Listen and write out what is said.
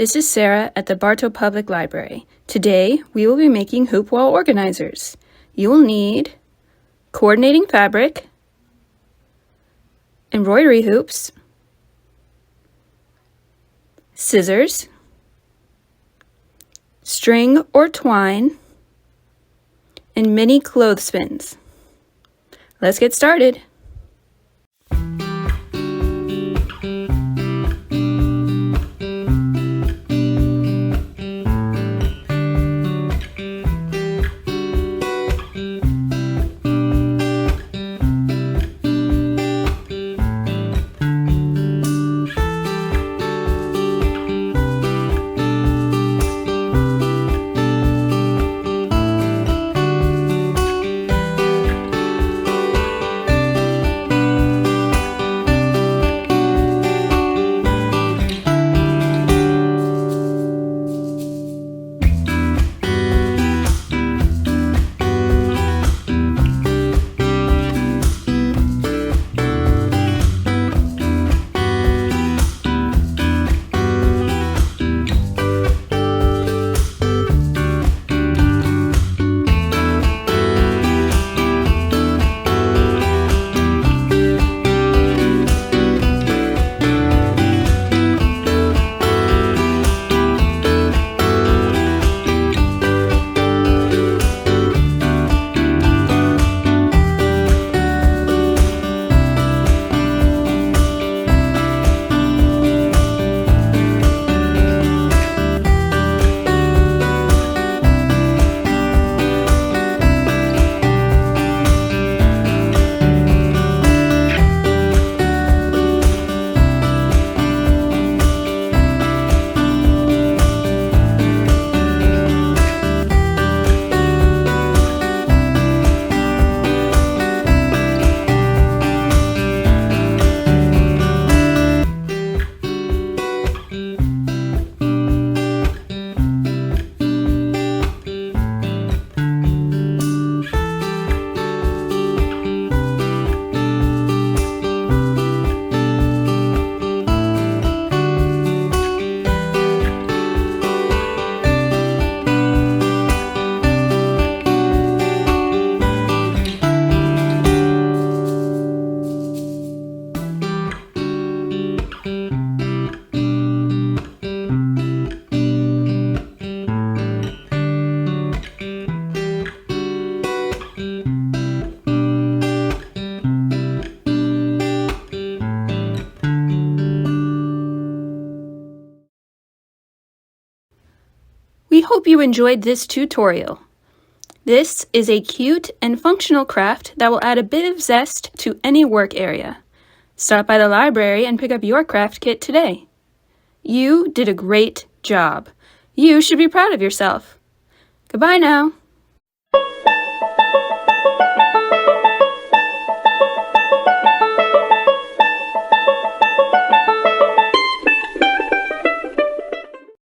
This is Sarah at the Bartow Public Library. Today, we will be making hoop wall organizers. You will need coordinating fabric, embroidery hoops, scissors, string or twine, and mini clothespins. Let's get started. We hope you enjoyed this tutorial. This is a cute and functional craft that will add a bit of zest to any work area. Stop by the library and pick up your craft kit today. You did a great job. You should be proud of yourself. Goodbye now.